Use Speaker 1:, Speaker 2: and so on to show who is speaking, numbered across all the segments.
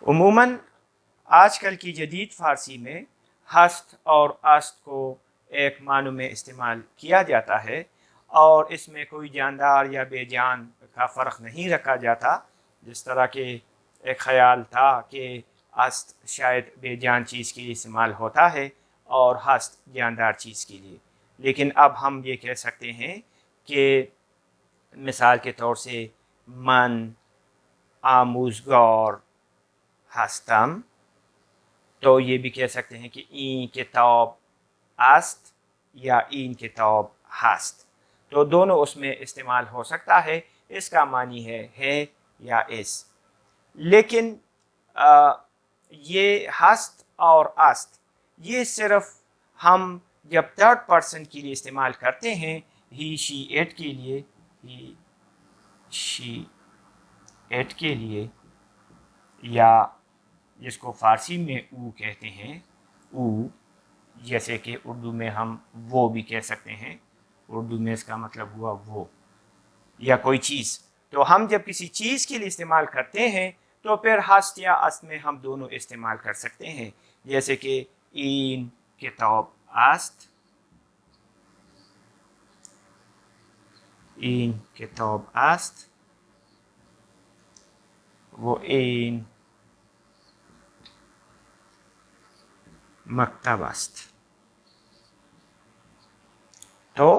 Speaker 1: عموماً آج کل کی جدید فارسی میں ہست اور است کو ایک معنوں میں استعمال کیا جاتا ہے اور اس میں کوئی جاندار یا بے جان کا فرق نہیں رکھا جاتا، جس طرح کہ ایک خیال تھا کہ است شاید بے جان چیز کے لیے استعمال ہوتا ہے اور ہست جاندار چیز کے لیے۔ لیکن اب ہم یہ کہہ سکتے ہیں کہ مثال کے طور سے من آموزگار هستم، تو یہ بھی کہہ سکتے ہیں کہ این کتاب است یا این کتاب هست، تو دونوں اس میں استعمال ہو سکتا ہے۔ اس کا معنی ہے یا اس۔ لیکن یہ ہست اور است یہ صرف ہم جب تھرڈ پرسن کے لیے استعمال کرتے ہیں، ہی شی اٹ کے لیے، ہی شی اٹ کے لیے، یا جس کو فارسی میں او کہتے ہیں، او، جیسے کہ اردو میں ہم وہ بھی کہہ سکتے ہیں، اردو میں اس کا مطلب ہوا وہ یا کوئی چیز۔ تو ہم جب کسی چیز کے لیے استعمال کرتے ہیں تو پھر ہست یا است میں ہم دونوں استعمال کر سکتے ہیں، جیسے کہ این کتاب است، این کتاب است، وہ این مکتب است۔ تو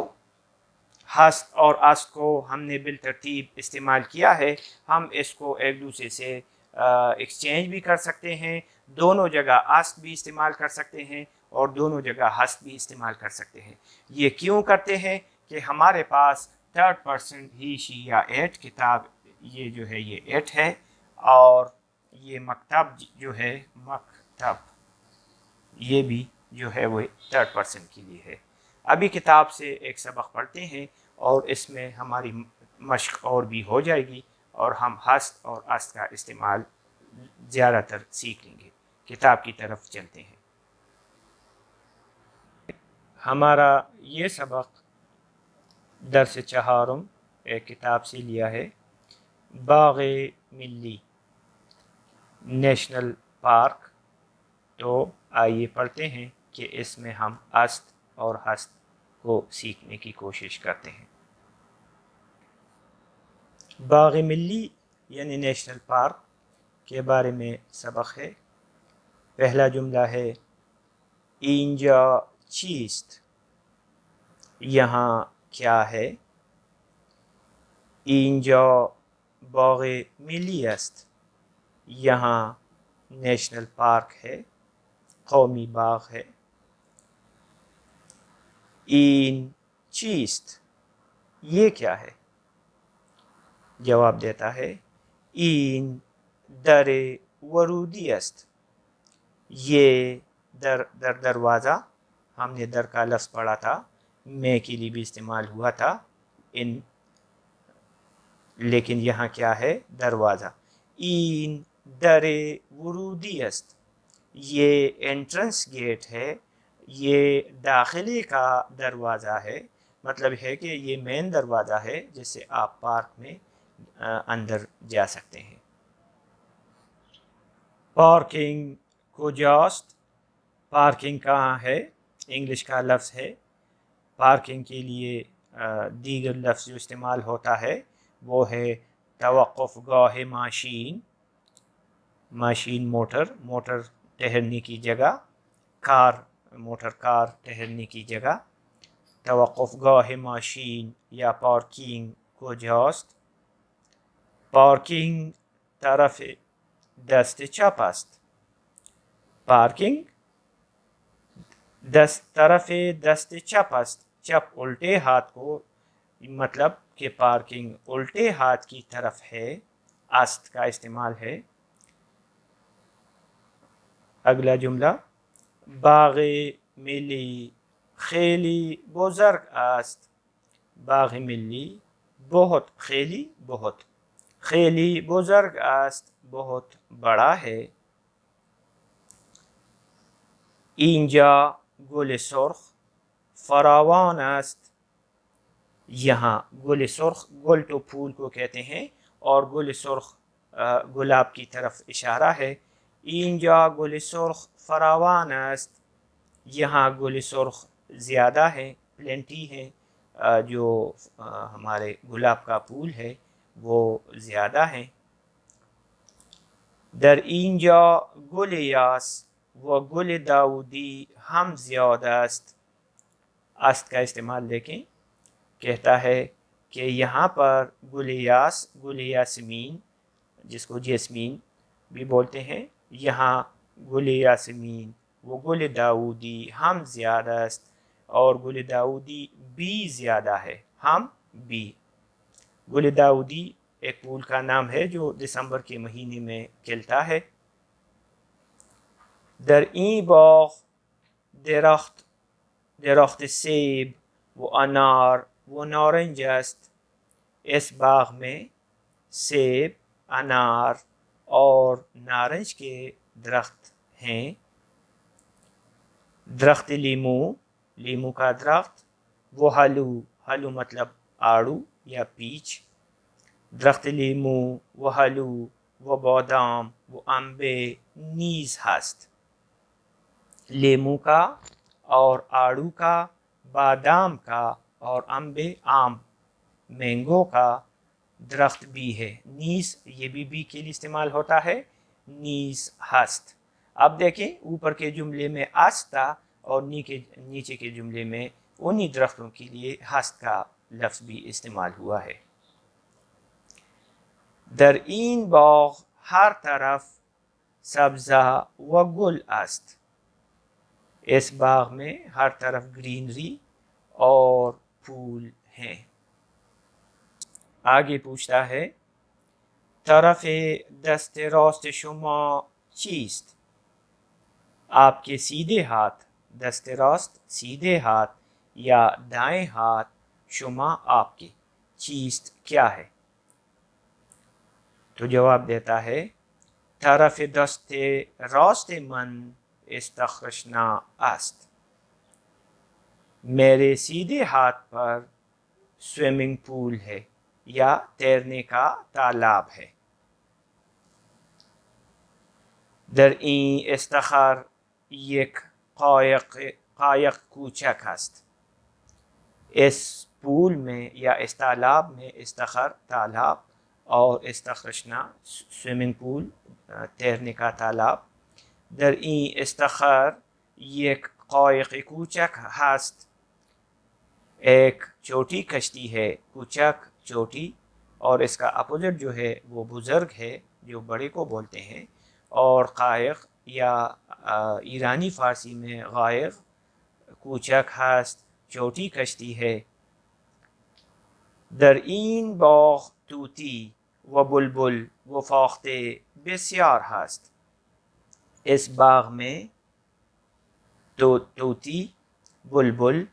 Speaker 1: ہست اور است کو ہم نے بالترتیب استعمال کیا ہے۔ ہم اس کو ایک دوسرے سے ایکسچینج بھی کر سکتے ہیں، دونوں جگہ است بھی استعمال کر سکتے ہیں اور دونوں جگہ ہست بھی استعمال کر سکتے ہیں۔ یہ کیوں کرتے ہیں کہ ہمارے پاس تھرڈ پرسن ہی شی یا ایٹ، کتاب یہ جو ہے یہ ایٹ ہے، اور یہ مکتب جو ہے مکتب یہ بھی جو ہے وہ تھرڈ پرسن کے لیے ہے۔ ابھی کتاب سے ایک سبق پڑھتے ہیں اور اس میں ہماری مشق اور بھی ہو جائے گی اور ہم ہست اور است کا استعمال زیادہ تر سیکھ لیں گے۔ کتاب کی طرف چلتے ہیں۔ ہمارا یہ سبق درس چہارم ایک کتاب سے لیا ہے، باغ ملی نیشنل پارک۔ تو آئیے پڑھتے ہیں کہ اس میں ہم است اور ہست کو سیکھنے کی کوشش کرتے ہیں۔ باغ ملی یعنی نیشنل پارک کے بارے میں سبق ہے۔ پہلا جملہ ہے اینجا چیست، یہاں کیا ہے؟ اینجا باغ ملی است، یہاں نیشنل پارک ہے، قومی باغ ہے۔ این چیست، یہ کیا ہے؟ جواب دیتا ہے این در ورودی است، یہ دروازہ، ہم نے در کا لفظ پڑھا تھا، میں کے لیے بھی استعمال ہوا تھا ان، لیکن یہاں کیا ہے؟ دروازہ۔ این در ورودی است، یہ انٹرنس گیٹ ہے، یہ داخلے کا دروازہ ہے، مطلب ہے کہ یہ مین دروازہ ہے جس سے آپ پارک میں اندر جا سکتے ہیں۔ پارکنگ کجاست، پارکنگ کہاں ہے؟ انگلش کا لفظ ہے۔ پارکنگ کے لیے دیگر لفظ جو استعمال ہوتا ہے وہ ہے توقف گاہ ماشین، ماشین موٹر ٹھہرنے کی جگہ، کار موٹر کار ٹھہرنے کی جگہ۔ توقف گاہ ماشین یا پارکنگ کجاست؟ پارکنگ طرف دست چپ است، پارکنگ طرف دست چپ است، چپ الٹے ہاتھ کو، مطلب کہ پارکنگ الٹے ہاتھ کی طرف ہے، است کا استعمال ہے۔ اگلا جملہ باغ ملی خیلی بزرگ است، باغ ملی بہت، خیلی بہت، خیلی بزرگ است بہت بڑا ہے۔ اینجا گل سرخ فراوان است، یہاں گل سرخ، گل تو پھول کو کہتے ہیں اور گل سرخ گلاب کی طرف اشارہ ہے۔ اینجا گل سرخ فراوان است، یہاں گل سرخ زیادہ ہے، پلینٹی ہے، جو ہمارے گلاب کا پھول ہے وہ زیادہ ہیں۔ در اینجا گل یاس و گل داودی ہم زیادہ است کا استعمال دیکھیں، کہتا ہے کہ یہاں پر گل یاس، گل یاسمین جس کو جیسمین بھی بولتے ہیں، یہاں گل یاسمین وہ گل داودی ہم زیادہ است، اور گل داودی بھی زیادہ ہے، ہم بھی۔ گل داودی ایک پھول کا نام ہے جو دسمبر کے مہینے میں کھلتا ہے۔ در این باغ درخت سیب و انار و نارنج است، اس باغ میں سیب، انار اور نارنج کے درخت ہیں۔ درخت لیمو کا درخت، وہ ہلو مطلب آڑو یا پیچ، درخت لیمو و ہلو و بادام و انبے نیز هست، لیمو کا اور آڑو کا، بادام کا اور انبے آم مینگو کا درخت بھی ہے۔ نیز یہ بھی کے لیے استعمال ہوتا ہے، نیز ہست۔ اب دیکھیں اوپر کے جملے میں است تھا اور نیچے کے جملے میں انہی درختوں کے لیے ہست کا لفظ بھی استعمال ہوا ہے۔ در این باغ ہر طرف سبزہ و گل است، اس باغ میں ہر طرف گرینری اور پھول ہیں۔ آگے پوچھتا ہے طرف دست راست شما چیست؟ آپ کے سیدھے ہاتھ، دست راست سیدھے ہاتھ یا دائیں ہاتھ، شما آپ کے، چیست کیا ہے؟ تو جواب دیتا ہے طرف دست راست من استخرشنا است، میرے سیدھے ہاتھ پر سوئمنگ پول ہے یا تیرنے کا تالاب ہے۔ در این استخر یک قایق کوچک است، اس پول میں یا اس تالاب میں، استخر تالاب اور استخرشنا سوئمنگ پول تیرنے کا تالاب، در این استخر یک قایق کوچک هست، ایک چھوٹی کشتی ہے، کوچک چھوٹی، اور اس کا اپوزٹ جو ہے وہ بزرگ ہے جو بڑے کو بولتے ہیں، اور قایق یا ایرانی فارسی میں غائق کوچک هست چھوٹی کشتی ہے۔ در این باغ طوطی و بلبل و فاخته بسیار هست، اس باغ میں طوطی، بلبل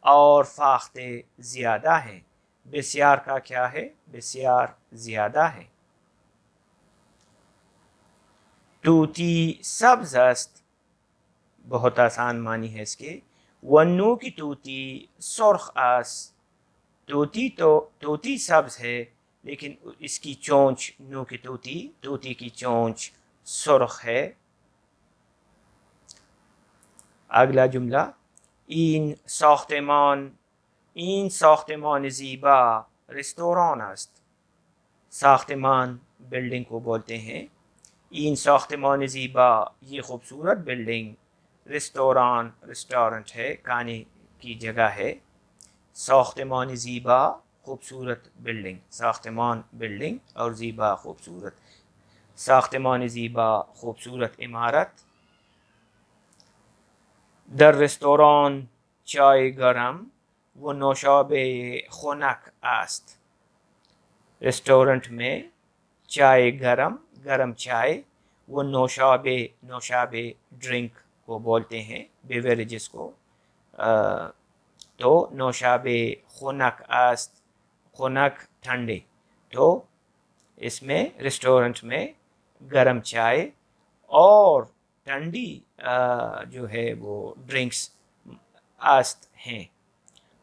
Speaker 1: اور فاختے زیادہ ہیں۔ بسیار کا کیا ہے؟ بسیار زیادہ ہے۔ طوطی سبز است، بہت آسان معنی ہے اس کے، ونو کی طوطی سرخ است، طوطی سبز ہے لیکن اس کی چونچ، نو کی طوطی کی چونچ سرخ ہے۔ اگلا جملہ این ساختمان زیبا رستوران است، ساختمان بلڈنگ کو بولتے ہیں، این ساختمان زیبا یہ خوبصورت بلڈنگ، رستوران ریسٹورنٹ ہے، کھانے کی جگہ ہے، ساختمان زیبا خوبصورت بلڈنگ، ساختمان بلڈنگ اور زیبا خوبصورت، ساختمان زیبا خوبصورت عمارت۔ در رستوران چای گرم و نوشابه خنک است، ریسٹورنٹ میں چائے گرم چائے، وہ نوشابے ڈرنک کو بولتے ہیں، بیوریجز کو، تو نوشابے خنک است، خنک ٹھنڈے، تو اس میں ریسٹورنٹ میں گرم چائے اور ٹھنڈی جو ہے وہ ڈرنکس است ہیں۔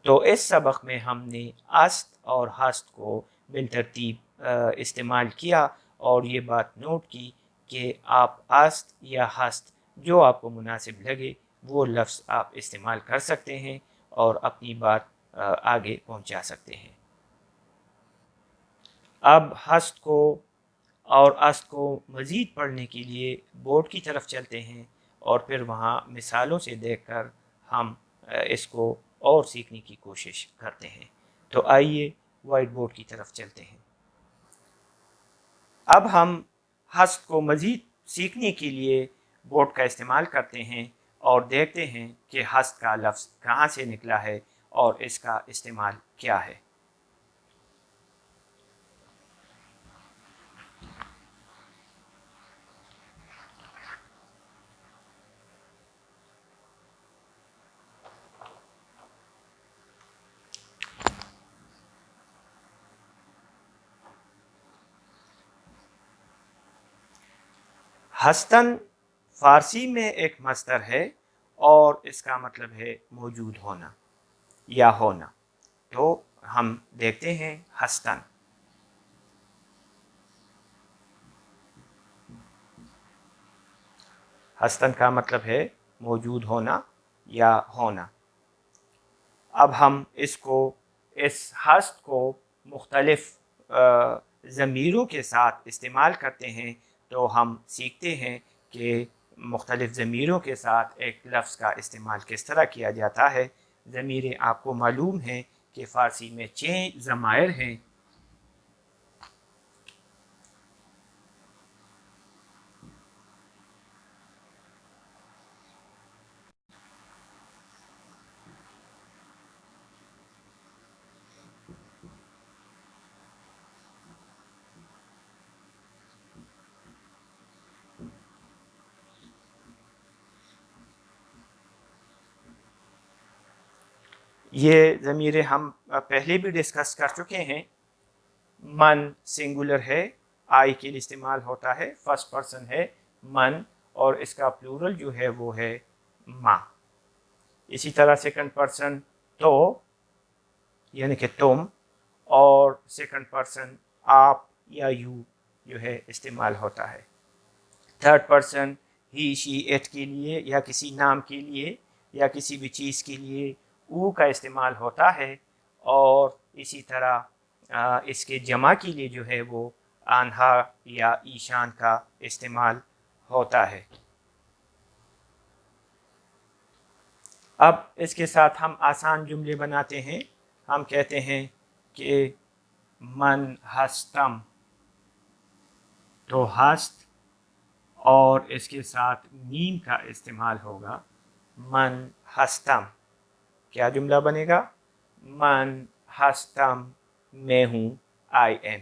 Speaker 1: تو اس سبق میں ہم نے است اور ہست کو بالترتیب استعمال کیا اور یہ بات نوٹ کی کہ آپ است یا ہست جو آپ کو مناسب لگے وہ لفظ آپ استعمال کر سکتے ہیں اور اپنی بات آگے پہنچا سکتے ہیں۔ اب ہست کو اور است کو مزید پڑھنے کے لیے بورڈ کی طرف چلتے ہیں اور پھر وہاں مثالوں سے دیکھ کر ہم اس کو اور سیکھنے کی کوشش کرتے ہیں۔ تو آئیے وائٹ بورڈ کی طرف چلتے ہیں۔ اب ہم ہست کو مزید سیکھنے کے لیے بورڈ کا استعمال کرتے ہیں اور دیکھتے ہیں کہ ہست کا لفظ کہاں سے نکلا ہے اور اس کا استعمال کیا ہے۔ ہستن فارسی میں ایک مصدر ہے اور اس کا مطلب ہے موجود ہونا یا ہونا۔ تو ہم دیکھتے ہیں ہستن۔ ہستن کا مطلب ہے موجود ہونا یا ہونا۔ اب ہم اس ہست کو مختلف ضمیروں کے ساتھ استعمال کرتے ہیں تو ہم سیکھتے ہیں کہ مختلف ضمیروں کے ساتھ ایک لفظ کا استعمال کس طرح کیا جاتا ہے۔ ضمیریں آپ کو معلوم ہیں کہ فارسی میں 6 ضمائر ہیں۔ یہ ضمیریں ہم پہلے بھی ڈسکس کر چکے ہیں۔ من سنگولر ہے، آئی کے لیے استعمال ہوتا ہے، فرسٹ پرسن ہے من، اور اس کا پلورل جو ہے وہ ہے ما۔ اسی طرح سیکنڈ پرسن تو یعنی کہ تم، اور سیکنڈ پرسن آپ یا یو جو ہے استعمال ہوتا ہے۔ Third person he she it کے لیے یا کسی نام کے لیے یا کسی بھی چیز کے لیے او کا استعمال ہوتا ہے، اور اسی طرح اس کے جمع کے لیے جو ہے وہ آنہا یا ایشان کا استعمال ہوتا ہے۔ اب اس کے ساتھ ہم آسان جملے بناتے ہیں۔ ہم کہتے ہیں کہ من ہستم، تو ہست اور اس کے ساتھ میم کا استعمال ہوگا، من ہستم۔ کیا جملہ بنے گا؟ من ہستم، میں ہوں، آئی ایم۔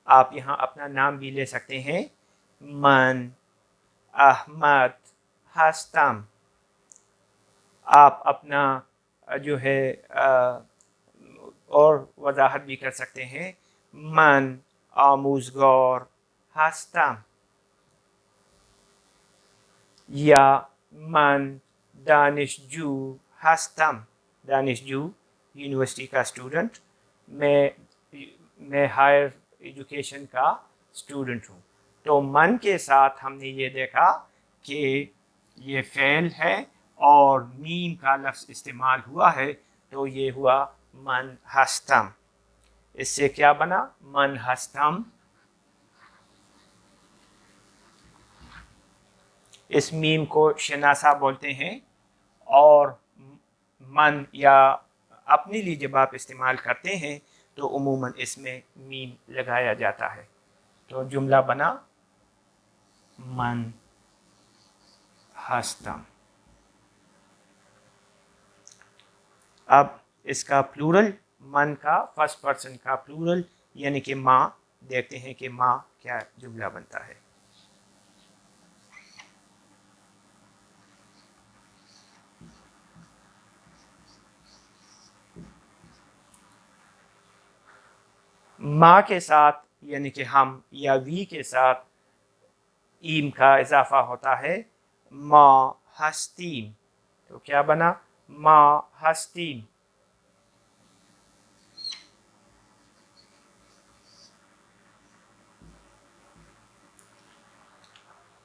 Speaker 1: آپ یہاں اپنا نام بھی لے سکتے ہیں، من احمد ہستم۔ آپ اپنا جو ہے اور وضاحت بھی کر سکتے ہیں، من آموزگار ہستم، یا من دانشجو ہستم۔ دانشجو یونیورسٹی کا اسٹوڈنٹ، میں ہائر ایجوکیشن کا اسٹوڈنٹ ہوں۔ تو من کے ساتھ ہم نے یہ دیکھا کہ یہ فعل ہے اور میم کا لفظ استعمال ہوا ہے، تو یہ ہوا من ہستم۔ اس سے کیا بنا؟ من ہستم۔ اس میم کو شناسا بولتے ہیں، اور من یا اپنے لیے جب آپ استعمال کرتے ہیں تو عموماً اس میں میم لگایا جاتا ہے۔ تو جملہ بنا من ہستم۔ اب اس کا پلورل، من کا فرسٹ پرسن کا پلورل یعنی کہ ماں، دیکھتے ہیں کہ ماں کیا جملہ بنتا ہے۔ ماں کے ساتھ یعنی کہ ہم یا وی کے ساتھ ایم کا اضافہ ہوتا ہے، ماں ہستیم۔ تو کیا بنا؟ ماں ہستیم۔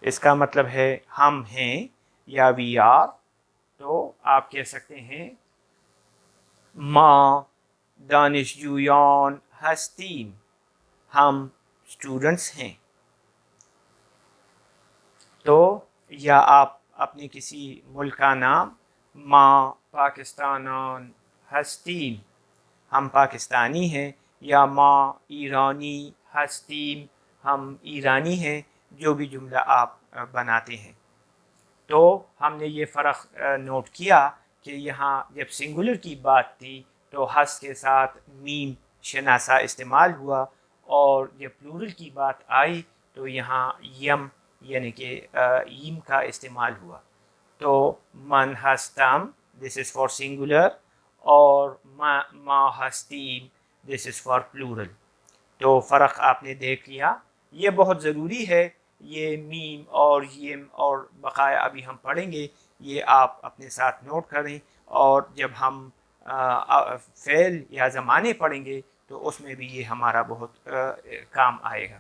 Speaker 1: اس کا مطلب ہے ہم ہیں یا وی آر، تو آپ کہہ سکتے ہیں ما دانشجویان ہستیم، ہم اسٹوڈنٹس ہیں. تو یا آپ اپنے کسی ملک کا نام، ما پاکستانان ہستیم، ہم پاکستانی ہیں، یا ما ایرانی ہستیم، ہم ایرانی ہیں، جو بھی جملہ آپ بناتے ہیں. تو ہم نے یہ فرق نوٹ کیا کہ یہاں جب سنگولر کی بات تھی تو ہست کے ساتھ میم شناسہ استعمال ہوا، اور جب پلورل کی بات آئی تو یہاں یم یعنی کہ یم کا استعمال ہوا. تو من ہستم دس از فار سنگولر، اور ما ہستیم دس از فار پلورل. تو فرق آپ نے دیکھ لیا. یہ بہت ضروری ہے، یہ میم اور یم اور بقایا ابھی ہم پڑھیں گے، یہ آپ اپنے ساتھ نوٹ کریں، اور جب ہم فعل یا زمانے پڑھیں گے تو اس میں بھی یہ ہمارا بہت کام آئے گا.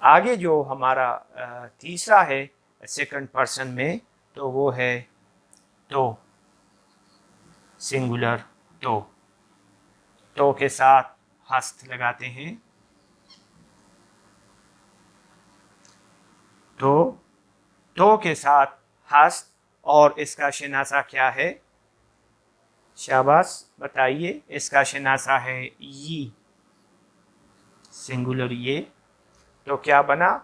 Speaker 1: آگے جو ہمارا تیسرا ہے سیکنڈ پرسن میں، تو وہ ہے تو، سنگولر تو کے ساتھ ہست لگاتے ہیں. تو کے ساتھ ہست، اور اس کا شناسہ کیا ہے؟ شاباش بتائیے. اس کا شناسہ ہے ی، سنگولر یہ. تو کیا بنا؟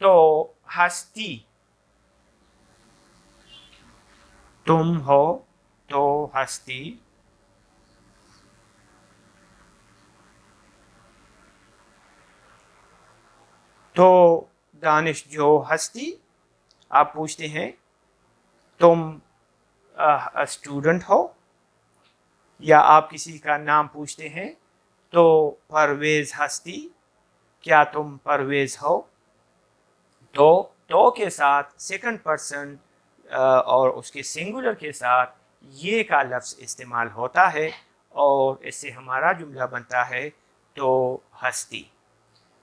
Speaker 1: تو ہستی، تم ہو تو ہستی. تو دانش جو ہستی، آپ پوچھتے ہیں تم اسٹوڈنٹ ہو، یا آپ کسی کا نام پوچھتے ہیں تو پرویز ہستی، کیا تم پرویز ہو؟ تو کے ساتھ سیکنڈ پرسن اور اس کے سنگولر کے ساتھ یہ کا لفظ استعمال ہوتا ہے، اور اس سے ہمارا جملہ بنتا ہے تو ہستی.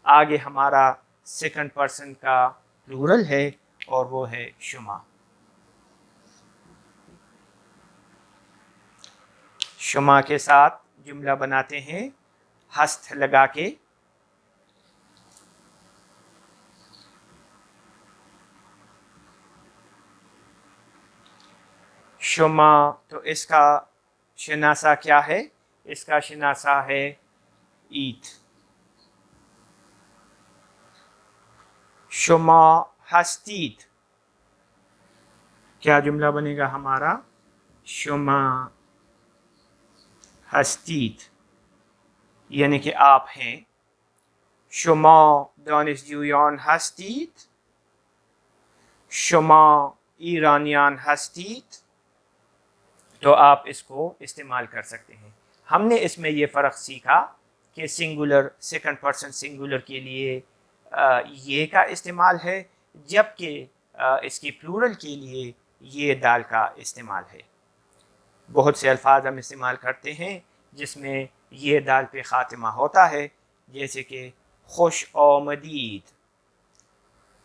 Speaker 1: آگے ہمارا سیکنڈ پرسن کا پلورل ہے، اور وہ ہے شما. شما کے ساتھ جملہ بناتے ہیں ہست لگا کے. شما، تو اس کا شناسہ کیا ہے؟ اس کا شناسہ ہے ایت. شما ہستید، کیا جملہ بنے گا ہمارا؟ شما ہستید یعنی کہ آپ ہیں. شما دانشجویان هستید؟ شما ایرانیان هستید؟ تو آپ اس کو استعمال کر سکتے ہیں. ہم نے اس میں یہ فرق سیکھا کہ سنگولر سیکنڈ پرسن سنگولر کے لیے یہ کا استعمال ہے، جبکہ اس کی پلورل کے لیے یہ دال کا استعمال ہے. بہت سے الفاظ ہم استعمال کرتے ہیں جس میں یہ دال پہ خاتمہ ہوتا ہے، جیسے کہ خوش آمدید.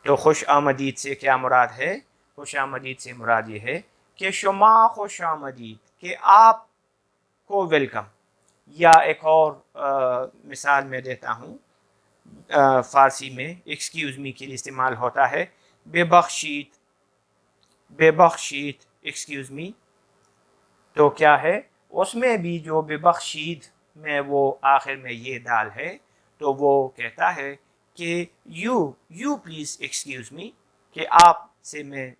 Speaker 1: تو خوش آمدید سے کیا مراد ہے؟ خوش آمدید سے مراد یہ ہے کہ شما خوش آمدید، کہ آپ کو ویلکم. یا ایک اور مثال میں دیتا ہوں، فارسی میں ایکسکیوز می کے لیے استعمال ہوتا ہے بے بخشید. بے بخشید ایکسکیوز می. تو کیا ہے اس میں بھی جو بے بخشید میں وہ آخر میں یہ دال ہے، تو وہ کہتا ہے کہ یو پلیز ایکسکیوز می، کہ آپ سے میں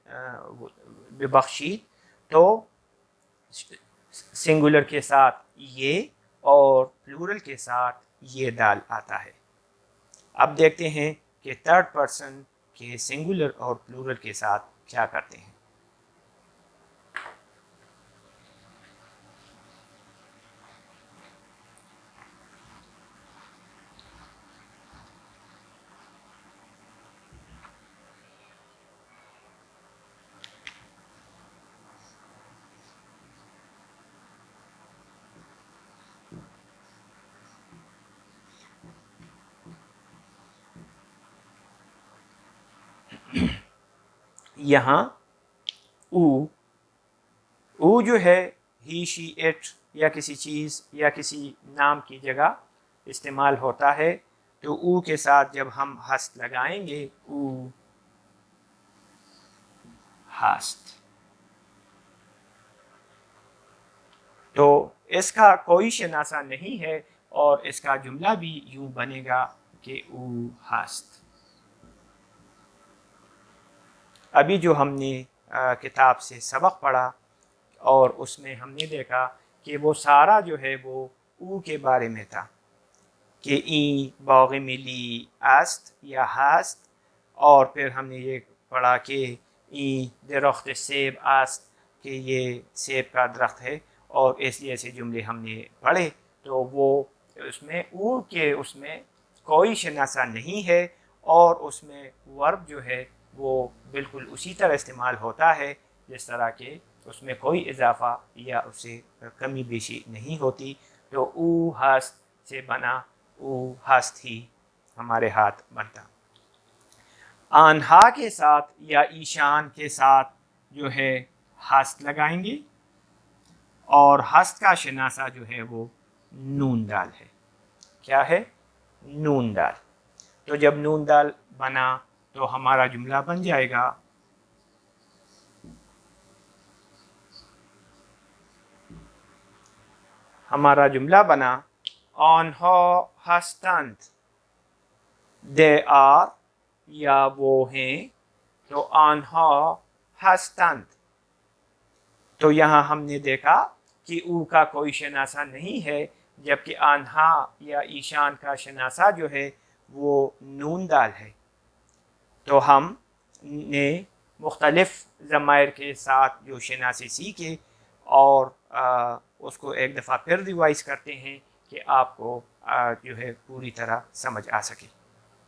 Speaker 1: بے بخشید. تو سنگولر کے ساتھ یہ اور پلورل کے ساتھ یہ دال آتا ہے. اب دیکھتے ہیں کہ تھرڈ پرسن کے سنگولر اور پلورل کے ساتھ کیا کرتے ہیں. یہاں او جو ہے ہی شی اٹ یا کسی چیز یا کسی نام کی جگہ استعمال ہوتا ہے، تو او کے ساتھ جب ہم ہست لگائیں گے او ہست، تو اس کا کوئی شناسہ نہیں ہے اور اس کا جملہ بھی یوں بنے گا کہ او ہست۔ ابھی جو ہم نے کتاب سے سبق پڑھا اور اس میں ہم نے دیکھا کہ وہ سارا جو ہے وہ او کے بارے میں تھا کہ این باغ ملی است یا ہست، اور پھر ہم نے یہ پڑھا کہ این درخت سیب است کہ یہ سیب کا درخت ہے، اور اس جیسے جملے ہم نے پڑھے، تو وہ اس میں او کے اس میں کوئی شناسہ نہیں ہے، اور اس میں ورب جو ہے وہ بالکل اسی طرح استعمال ہوتا ہے جس طرح کہ اس میں کوئی اضافہ یا اس سے کمی بیشی نہیں ہوتی، تو او ہست سے بنا او ہست ہی ہمارے ہاتھ بنتا۔ آنہا کے ساتھ یا ایشان کے ساتھ جو ہے ہست لگائیں گے، اور ہست کا شناسہ جو ہے وہ نون دال ہے۔ کیا ہے؟ نون دال۔ تو جب نون دال بنا تو ہمارا جملہ بن جائے گا آنہا ہستند، دے آر یا وہ ہیں، تو آنہا ہستند۔ تو یہاں ہم نے دیکھا کہ او کا کوئی شناسہ نہیں ہے، جبکہ آنہا یا ایشان کا شناسہ جو ہے وہ نون دال ہے۔ تو ہم نے مختلف ضمائر کے ساتھ جو شناسی سیکھے، اور اس کو ایک دفعہ پھر ریوائز کرتے ہیں کہ آپ کو جو ہے پوری طرح سمجھ آ سکے۔